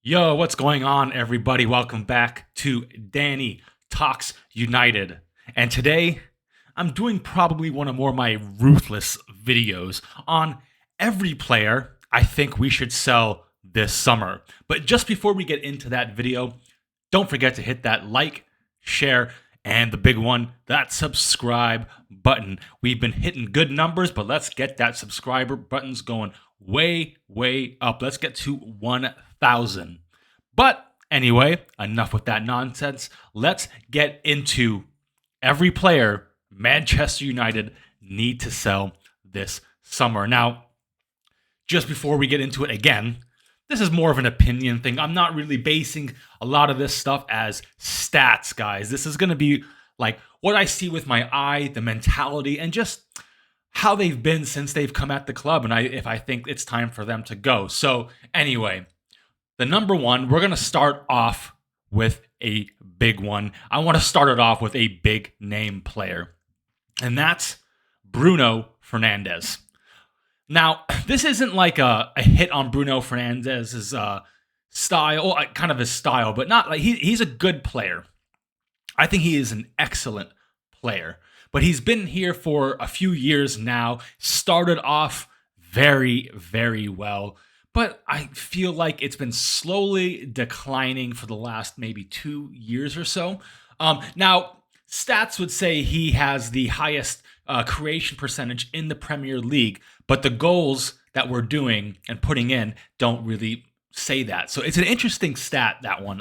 Yo, what's going on, everybody? Welcome back to Danny Talks United. And today, I'm doing probably one of my ruthless videos on every player I think we should sell this summer. But just before we get into that video, don't forget to hit that like, share, and the big one, that subscribe button. We've been hitting good numbers, but let's get that subscriber buttons going way up. Let's get to 1,000. But anyway, enough with that nonsense. Let's get into every player Manchester United need to sell this summer. Now, just before we get into it again, this is more of an opinion thing. I'm not really basing a lot of this stuff as stats, guys. This is going to be like what I see with my eye, the mentality, and just how they've been since they've come at the club, and if I think it's time for them to go. So anyway, the number one, we're going to start off with a big one. I want to start it off with a big name player, and that's Bruno Fernandez. Now, this isn't like a hit on Bruno Fernandez's style, kind of his style, but not like he's a good player. I think he is an excellent player, but he's been here for a few years now. Started off very well, but I feel like it's been slowly declining for the last maybe 2 years or so. Now, stats would say he has the highest creation percentage in the Premier League, but the goals that we're doing and putting in don't really say that. So it's an interesting stat, that one.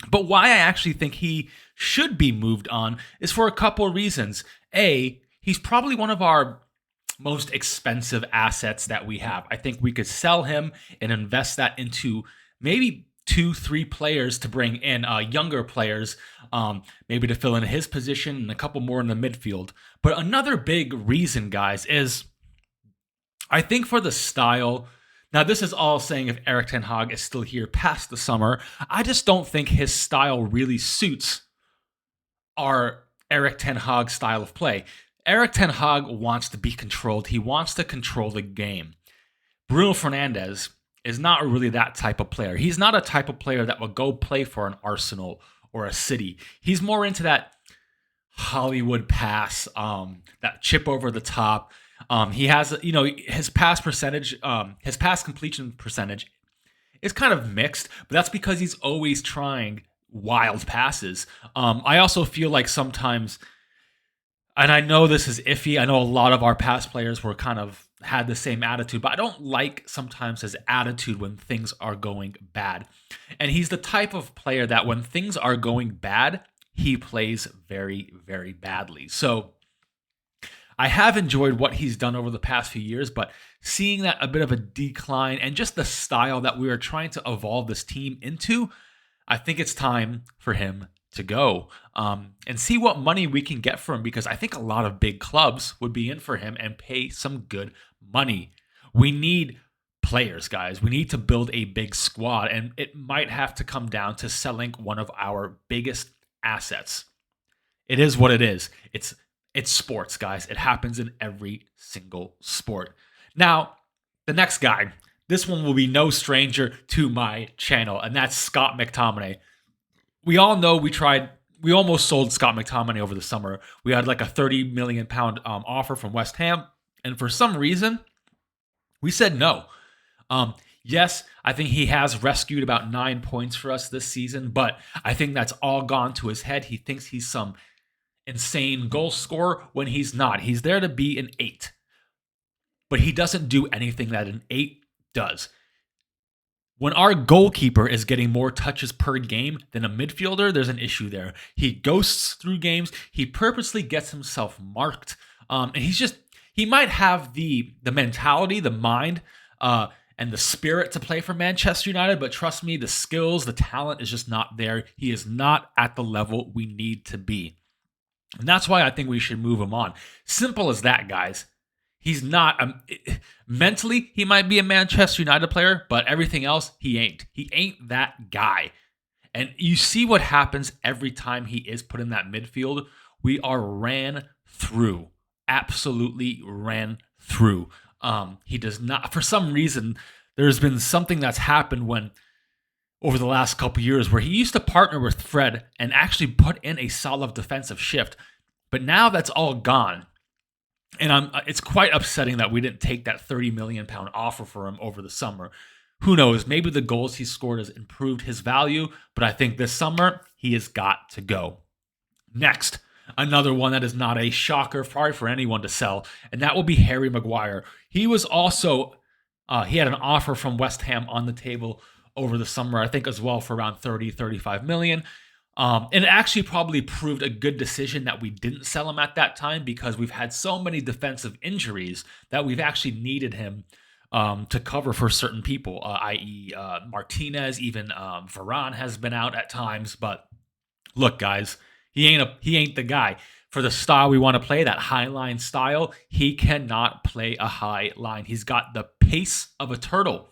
But why I actually think he should be moved on is for a couple of reasons. A, he's probably one of our most expensive assets that we have. I think we could sell him and invest that into maybe 2-3 players to bring in younger players, maybe to fill in his position and a couple more in the midfield. But another big reason, guys, is I think for the style. Now, this is all saying if Erik ten Hag is still here past the summer. I just don't think his style really suits our Erik ten Hag style of play. Erik ten Hag wants to be controlled. He wants to control the game. Bruno Fernandez is not really that type of player. He's not a type of player that will go play for an Arsenal or a City. He's more into that Hollywood pass, that chip over the top. He has, his pass percentage, his pass completion percentage is kind of mixed, but that's because he's always trying wild passes. I also feel like sometimes, and I know this is iffy, I know a lot of our pass players were kind of had the same attitude, but I don't like sometimes his attitude when things are going bad. And he's the type of player that when things are going bad, he plays very badly. So I have enjoyed what he's done over the past few years, but seeing that a bit of a decline and just the style that we are trying to evolve this team into, I think it's time for him to go and see what money we can get for him, because I think a lot of big clubs would be in for him and pay some good money. We need players, guys. We need to build a big squad, and it might have to come down to selling one of our biggest assets. It is what it is. It's sports, guys. It happens in every single sport. Now, the next guy, this one will be no stranger to my channel, and that's Scott McTominay. We all know we almost sold Scott McTominay over the summer. We had like a £30 million offer from West Ham, and for some reason, we said no. Yes, I think he has rescued about 9 points for us this season, but I think that's all gone to his head. He thinks he's some insane goal scorer when he's not. He's there to be an 8. But he doesn't do anything that an 8 does. When our goalkeeper is getting more touches per game than a midfielder, there's an issue there. He ghosts through games. He purposely gets himself marked. And he might have the mentality, the mind, and the spirit to play for Manchester United, but trust me, the skills, the talent is just not there. He is not at the level we need to be. And that's why I think we should move him on. Simple as that, guys. He's not mentally, he might be a Manchester United player, but everything else, he ain't. He ain't that guy. And you see what happens every time he is put in that midfield. We are ran through. Absolutely ran through. He does not, for some reason, there's been something that's happened when over the last couple years where he used to partner with Fred and actually put in a solid defensive shift. But now that's all gone. And it's quite upsetting that we didn't take that £30 million offer for him over the summer. Who knows? Maybe the goals he scored has improved his value, but I think this summer he has got to go. Next, another one that is not a shocker probably for anyone to sell, and that will be Harry Maguire. He was also, he had an offer from West Ham on the table over the summer, I think as well, for around 35 million. And it actually probably proved a good decision that we didn't sell him at that time because we've had so many defensive injuries that we've actually needed him to cover for certain people, i.e. Martinez, even Varane has been out at times. But look, guys, he ain't the guy. For the style we want to play, that high line style, he cannot play a high line. He's got the pace of a turtle.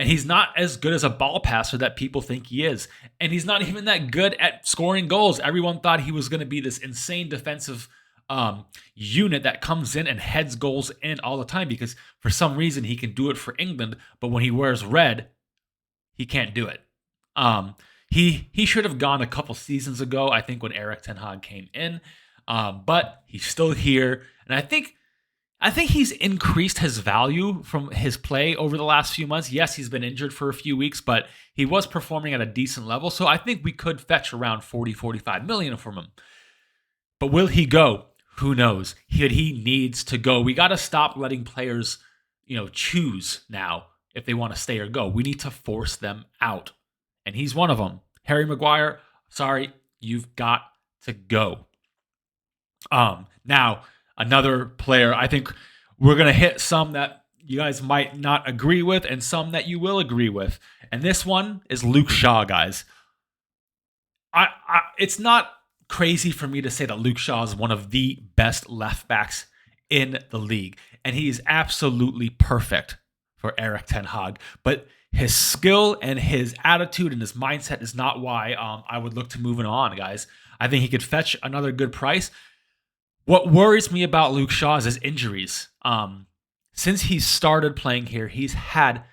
And he's not as good as a ball passer that people think he is. And he's not even that good at scoring goals. Everyone thought he was going to be this insane defensive unit that comes in and heads goals in all the time because for some reason he can do it for England, but when he wears red, he can't do it. He should have gone a couple seasons ago, I think, when Erik ten Hag came in. But he's still here. And I think he's increased his value from his play over the last few months. Yes, he's been injured for a few weeks, but he was performing at a decent level. So I think we could fetch around 45 million from him. But will he go? Who knows? He needs to go. We got to stop letting players, choose now if they want to stay or go. We need to force them out. And he's one of them. Harry Maguire, sorry, you've got to go. Now, another player, I think we're going to hit some that you guys might not agree with and some that you will agree with. And this one is Luke Shaw, guys. It's not crazy for me to say that Luke Shaw is one of the best left backs in the league. And he is absolutely perfect for Erik ten Hag. But his skill and his attitude and his mindset is not why I would look to moving on, guys. I think he could fetch another good price. What worries me about Luke Shaw is his injuries. Since he started playing here, he's had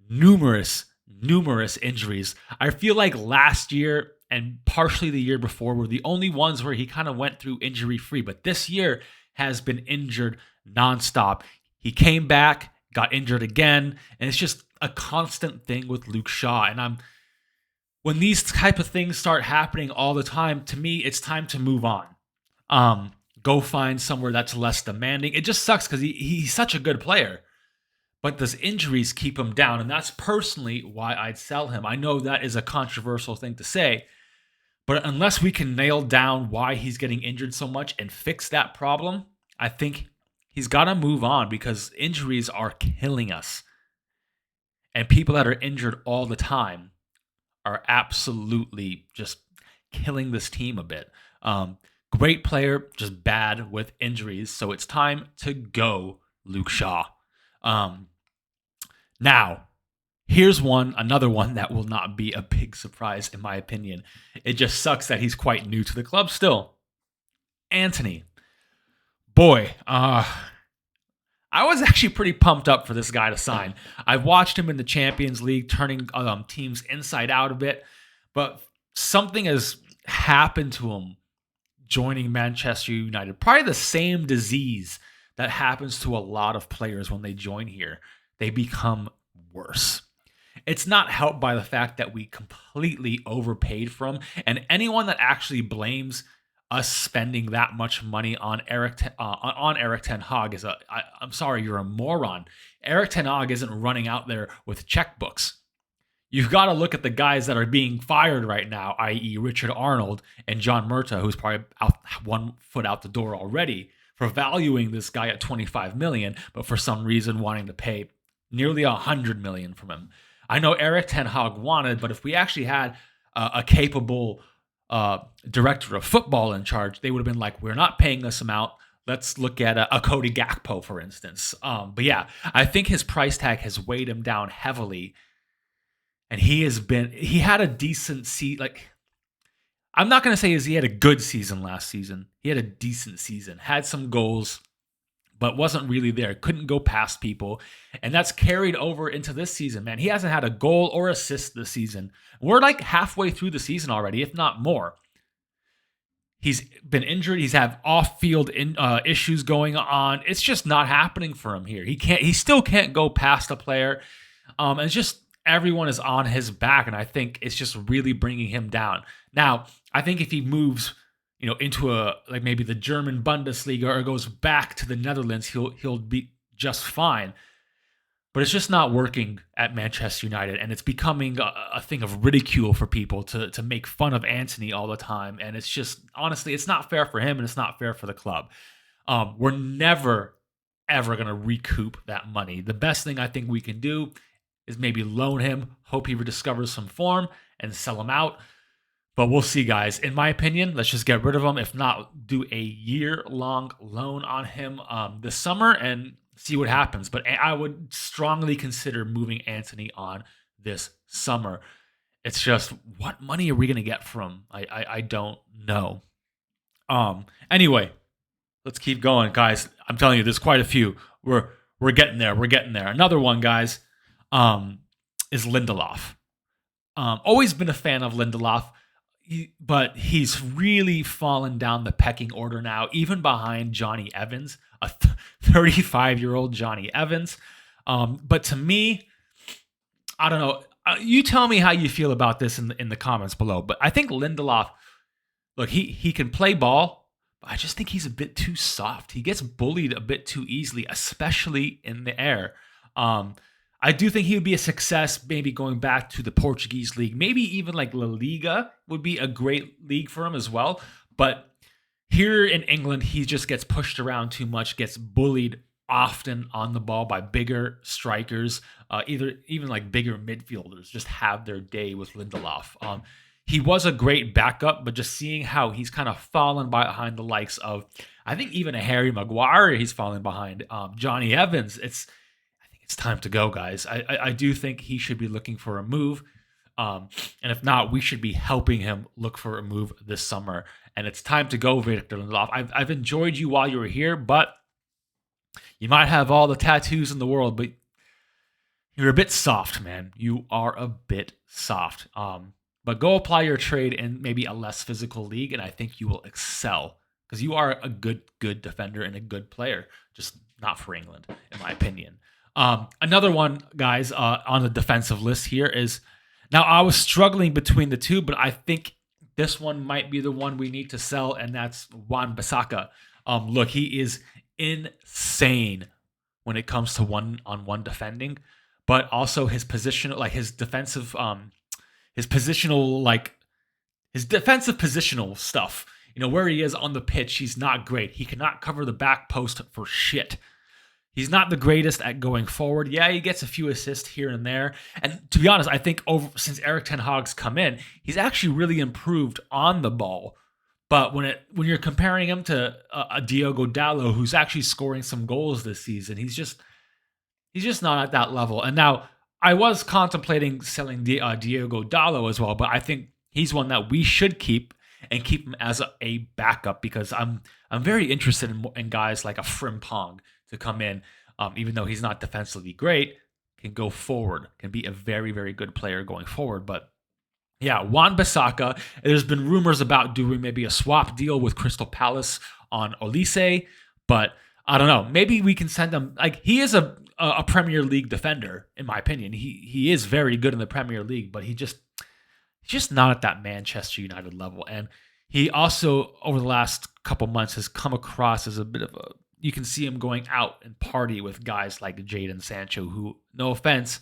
numerous injuries. I feel like last year and partially the year before were the only ones where he kind of went through injury-free. But this year has been injured nonstop. He came back, got injured again, and it's just a constant thing with Luke Shaw. And when these type of things start happening all the time, to me, it's time to move on. Go find somewhere that's less demanding. It just sucks because he's such a good player. But those injuries keep him down, and that's personally why I'd sell him. I know that is a controversial thing to say, but unless we can nail down why he's getting injured so much and fix that problem, I think he's got to move on because injuries are killing us. And people that are injured all the time are absolutely just killing this team a bit. Great player, just bad with injuries. So it's time to go, Luke Shaw. Now, here's another one that will not be a big surprise in my opinion. It just sucks that he's quite new to the club still. Antony. Boy, I was actually pretty pumped up for this guy to sign. I've watched him in the Champions League turning teams inside out a bit, but something has happened to him joining Manchester United. Probably the same disease that happens to a lot of players when they join here. They become worse. It's not helped by the fact that we completely overpaid for him, and anyone that actually blames us spending that much money on Erik ten Hag I'm sorry, you're a moron. Erik ten Hag isn't running out there with checkbooks. You've got to look at the guys that are being fired right now, i.e. Richard Arnold and Juan Mata, who's probably one foot out the door already, for valuing this guy at 25 million, but for some reason wanting to pay nearly 100 million from him. I know Erik ten Hag wanted, but if we actually had a capable director of football in charge, they would have been like, we're not paying this amount. Let's look at a Cody Gakpo, for instance. But yeah, I think his price tag has weighed him down heavily. And he had a decent season. I'm not going to say he had a good season last season. He had a decent season, had some goals, but wasn't really there. Couldn't go past people. And that's carried over into this season, man. He hasn't had a goal or assist this season. We're like halfway through the season already, if not more. He's been injured. He's had off-field issues going on. It's just not happening for him here. He still can't go past a player. And it's just everyone is on his back, and I think it's just really bringing him down. Now, I think if he moves, into like maybe the German Bundesliga or goes back to the Netherlands, he'll be just fine. But it's just not working at Manchester United, and it's becoming a thing of ridicule for people to make fun of Antony all the time. And it's just, honestly, it's not fair for him, and it's not fair for the club. We're never, ever going to recoup that money. The best thing I think we can do is maybe loan him, hope he rediscovers some form, and sell him out. But we'll see, guys. In my opinion, let's just get rid of him. If not, do a year-long loan on him this summer and see what happens. But I would strongly consider moving Antony on this summer. It's just, what money are we going to get from? I don't know. Anyway, let's keep going, guys. I'm telling you, there's quite a few. We're getting there. We're getting there. Another one, guys, is Lindelof. Always been a fan of Lindelof. But he's really fallen down the pecking order now, even behind Johnny Evans, a 35-year-old Johnny Evans. But to me, I don't know. You tell me how you feel about this in the comments below. But I think Lindelof, look, he can play ball, but I just think he's a bit too soft. He gets bullied a bit too easily, especially in the air. I do think he would be a success, maybe going back to the Portuguese league. Maybe even like La Liga would be a great league for him as well. But here in England, he just gets pushed around too much, gets bullied often on the ball by bigger strikers, even like bigger midfielders just have their day with Lindelof. He was a great backup, but just seeing how he's kind of fallen behind the likes of, I think even a Harry Maguire, he's fallen behind. Johnny Evans, it's time to go, guys. I do think he should be looking for a move. And if not, we should be helping him look for a move this summer. And it's time to go, Victor Lindelof. I've enjoyed you while you were here, but you might have all the tattoos in the world, but you're a bit soft, man. You are a bit soft. But go apply your trade in maybe a less physical league, and I think you will excel because you are a good defender and a good player, just not for England, in my opinion. Another one, guys, on the defensive list here is, now I was struggling between the two, but I think this one might be the one we need to sell, and that's Juan Bissaka. Look, he is insane when it comes to one-on-one defending, but also his positional, like his defensive, his defensive positional stuff. Where he is on the pitch, he's not great. He cannot cover the back post for shit. He's not the greatest at going forward. Yeah, he gets a few assists here and there. And to be honest, I think since Erik ten Hag's come in, he's actually really improved on the ball. But when you're comparing him to a Diogo Dalot, who's actually scoring some goals this season, he's just not at that level. And now I was contemplating selling Diogo Dalot as well, but I think he's one that we should keep and keep him as a backup because I'm very interested in guys like a Frimpong to come in, even though he's not defensively great, can go forward, can be a very, very good player going forward. But yeah, Juan Bissaka, there's been rumors about doing maybe a swap deal with Crystal Palace on Olise, but I don't know. Maybe we can send him, like, he is a Premier League defender, in my opinion. He is very good in the Premier League, but he's just not at that Manchester United level. And he also, over the last couple months, has come across as a bit of a, you can see him going out and party with guys like Jadon Sancho, who, no offense,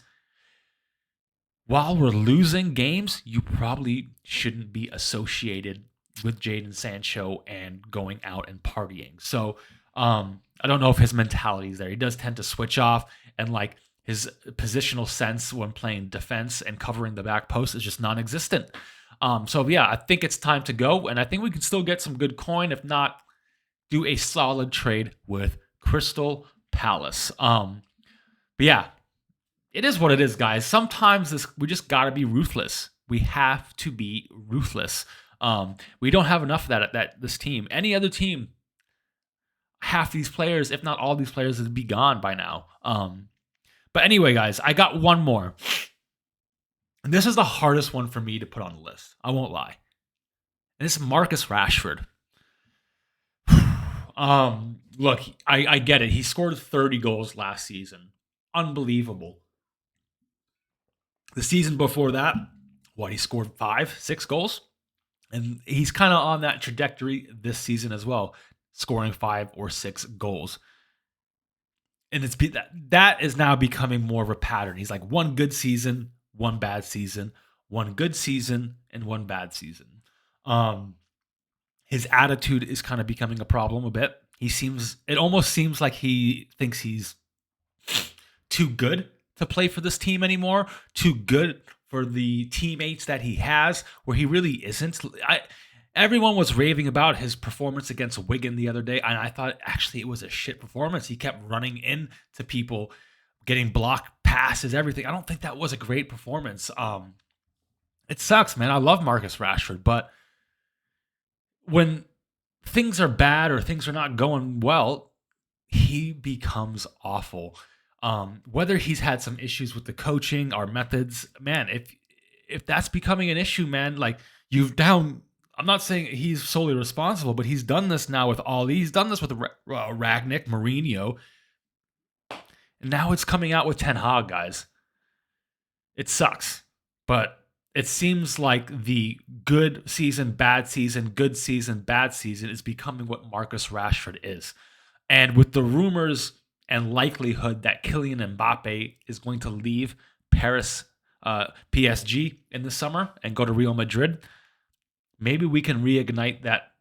while we're losing games, you probably shouldn't be associated with Jadon Sancho and going out and partying. So I don't know if his mentality is there. He does tend to switch off, and like his positional sense when playing defense and covering the back post is just non-existent. So yeah, I think it's time to go, and I think we can still get some good coin. If not, do a solid trade with Crystal Palace. But yeah, it is what it is, guys. Sometimes we just got to be ruthless. We have to be ruthless. We don't have enough of that at this team. Any other team, half these players, if not all these players, would be gone by now. But anyway, guys, I got one more. And this is the hardest one for me to put on the list. I won't lie. And this is Marcus Rashford. Look, I get it. He scored 30 goals last season. Unbelievable. The season before that, he scored 6 goals? And he's kind of on that trajectory this season as well, scoring 5 or 6 goals. And that is now becoming more of a pattern. He's like one good season, one bad season, one good season, and one bad season. His attitude is kind of becoming a problem a bit. It almost seems like he thinks he's too good to play for this team anymore, too good for the teammates that he has, where he really isn't. Everyone was raving about his performance against Wigan the other day, and I thought actually it was a shit performance. He kept running into people, getting blocked passes, everything. I don't think that was a great performance. It sucks, man. I love Marcus Rashford, but when things are bad or things are not going well, he becomes awful. Whether he's had some issues with the coaching or methods, man, if that's becoming an issue, man, like I'm not saying he's solely responsible, but he's done this now with Ollie. He's done this with Ragnick, Mourinho. And now it's coming out with Ten Hag, guys. It sucks. But it seems like the good season, bad season, good season, bad season is becoming what Marcus Rashford is. And with the rumors and likelihood that Kylian Mbappe is going to leave PSG in the summer and go to Real Madrid, maybe we can reignite that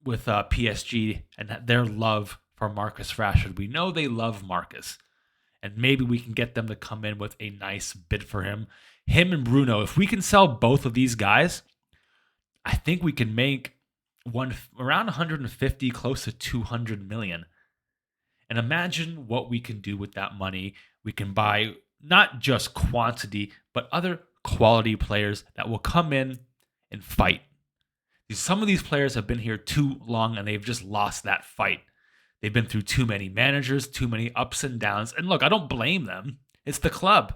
with PSG and their love for Marcus Rashford. We know they love Marcus, and maybe we can get them to come in with a nice bid for him. Him and Bruno, if we can sell both of these guys, I think we can make around 150, close to 200 million. And imagine what we can do with that money. We can buy not just quantity, but other quality players that will come in and fight. Some of these players have been here too long and they've just lost that fight. They've been through too many managers, too many ups and downs. And look, I don't blame them. It's the club.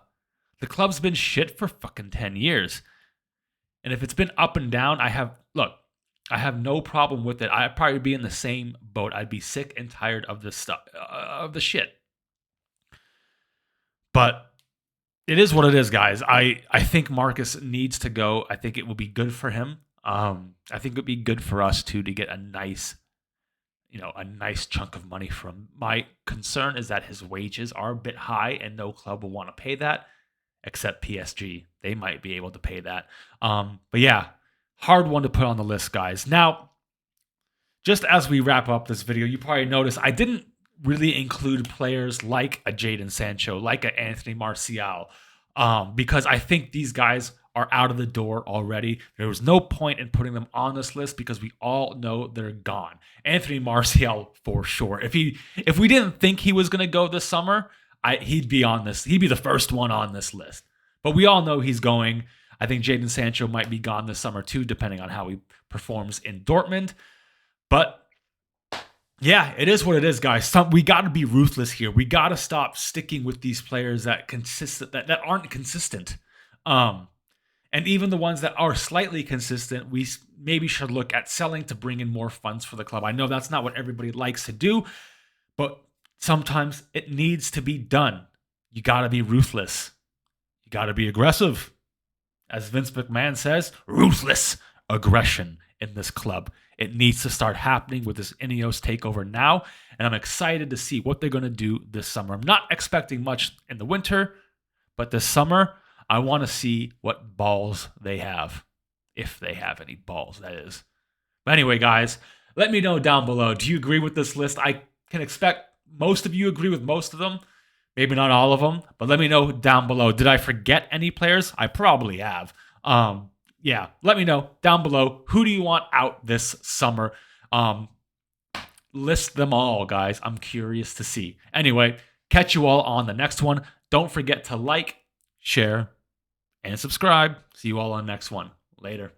The club's been shit for fucking 10 years. And if it's been up and down, I have no problem with it. I'd probably be in the same boat. I'd be sick and tired of this stuff, of the shit. But it is what it is, guys. I think Marcus needs to go. I think it will be good for him. I think it would be good for us too to get a nice chunk of money from him. My concern is that his wages are a bit high and no club will want to pay that except PSG. They might be able to pay that. But yeah, hard one to put on the list, guys. Now, just as we wrap up this video, you probably noticed I didn't really include players like a Jadon Sancho, like a Anthony Martial, because I think these guys are out of the door already. There was no point in putting them on this list because we all know they're gone. Anthony Martial for sure. If we didn't think he was going to go this summer, he'd be on this. He'd be the first one on this list. But we all know he's going. I think Jadon Sancho might be gone this summer too, depending on how he performs in Dortmund. But yeah, it is what it is, guys. We got to be ruthless here. We got to stop sticking with these players that aren't consistent. And even the ones that are slightly consistent, we maybe should look at selling to bring in more funds for the club. I know that's not what everybody likes to do, but sometimes it needs to be done. You got to be ruthless. You got to be aggressive. As Vince McMahon says, ruthless aggression in this club. It needs to start happening with this Ineos takeover now, and I'm excited to see what they're going to do this summer. I'm not expecting much in the winter, but this summer, I want to see what balls they have. If they have any balls, that is. But anyway, guys, let me know down below. Do you agree with this list? I can expect most of you agree with most of them. Maybe not all of them, but let me know down below. Did I forget any players? I probably have. Yeah, let me know down below. Who do you want out this summer? List them all, guys. I'm curious to see. Anyway, catch you all on the next one. Don't forget to like, share, and subscribe. See you all on the next one. Later.